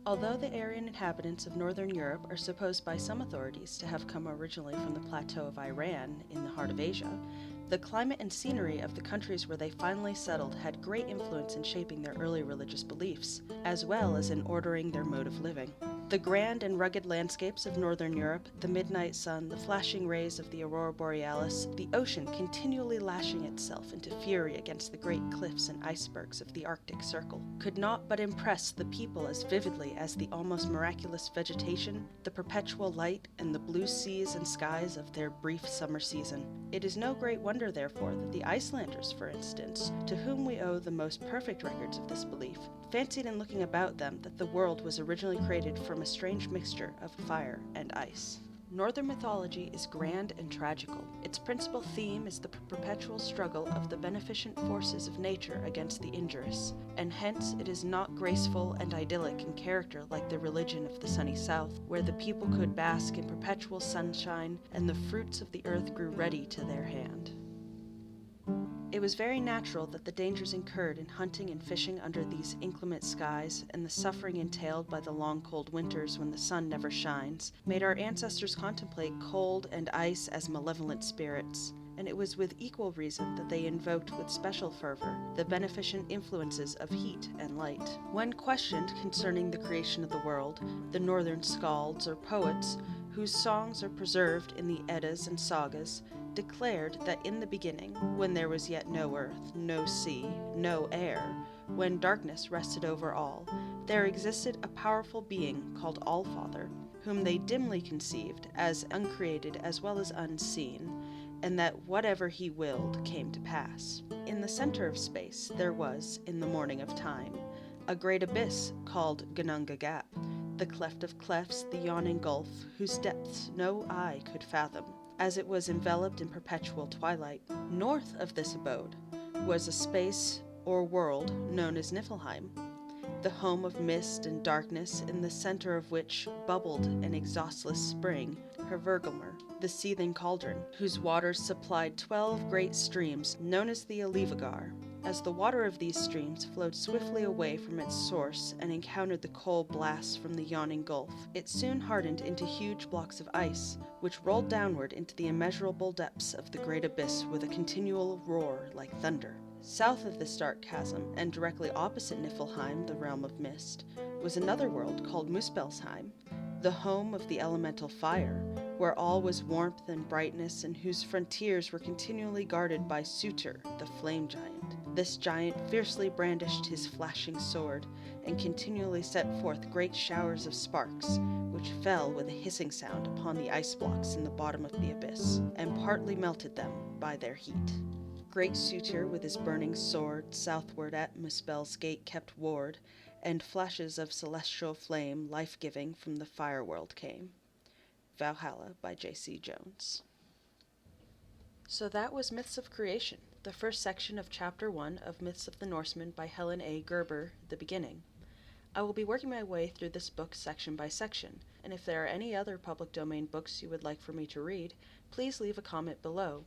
Although the Aryan inhabitants of northern Europe are supposed by some authorities to have come originally from the plateau of Iran in the heart of Asia, the climate and scenery of the countries where they finally settled had great influence in shaping their early religious beliefs, as well as in ordering their mode of living. The grand and rugged landscapes of northern Europe, the midnight sun, the flashing rays of the aurora borealis, the ocean continually lashing itself into fury against the great cliffs and icebergs of the Arctic Circle, could not but impress the people as vividly as the almost miraculous vegetation, the perpetual light, and the blue seas and skies of their brief summer season. It is no great wonder, therefore, that the Icelanders, for instance, to whom we owe the most perfect records of this belief, fancied in looking about them that the world was originally created from a strange mixture of fire and ice. Northern mythology is grand and tragical. Its principal theme is the perpetual struggle of the beneficent forces of nature against the injurious, and hence it is not graceful and idyllic in character like the religion of the sunny south, where the people could bask in perpetual sunshine and the fruits of the earth grew ready to their hand. It was very natural that the dangers incurred in hunting and fishing under these inclement skies, and the suffering entailed by the long cold winters when the sun never shines, made our ancestors contemplate cold and ice as malevolent spirits, and it was with equal reason that they invoked with special fervor the beneficent influences of heat and light. When questioned concerning the creation of the world, the northern skalds or poets, whose songs are preserved in the Eddas and Sagas, declared that in the beginning, when there was yet no earth, no sea, no air, when darkness rested over all, there existed a powerful being called Allfather, whom they dimly conceived as uncreated as well as unseen, and that whatever he willed came to pass. In the center of space there was, in the morning of time, a great abyss called ginnunga-gap, the cleft of clefts, the yawning gulf, whose depths no eye could fathom, as it was enveloped in perpetual twilight. North of this abode was a space or world known as Nifl-heim, the home of mist and darkness, in the center of which bubbled an exhaustless spring, Hvergelmer, the seething cauldron, whose waters supplied 12 great streams known as the Alivagar. As the water of these streams flowed swiftly away from its source and encountered the cold blasts from the yawning gulf, it soon hardened into huge blocks of ice, which rolled downward into the immeasurable depths of the great abyss with a continual roar like thunder. South of this dark chasm, and directly opposite Nifl-heim, the realm of mist, was another world called Muspells-heim, the home of the elemental fire, where all was warmth and brightness, and whose frontiers were continually guarded by Surtur, the flame giant. This giant fiercely brandished his flashing sword, and continually set forth great showers of sparks, which fell with a hissing sound upon the ice blocks in the bottom of the abyss, and partly melted them by their heat. Great Surtur with his burning sword southward at Muspel's gate kept ward, and flashes of celestial flame, life-giving, from the fire world came. Valhalla by J.C. Jones. So that was Myths of Creation, the first section of Chapter 1 of Myths of the Norsemen by Helene A. Guerber, the beginning. I will be working my way through this book section by section, and if there are any other public domain books you would like for me to read, please leave a comment below.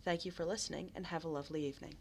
Thank you for listening, and have a lovely evening.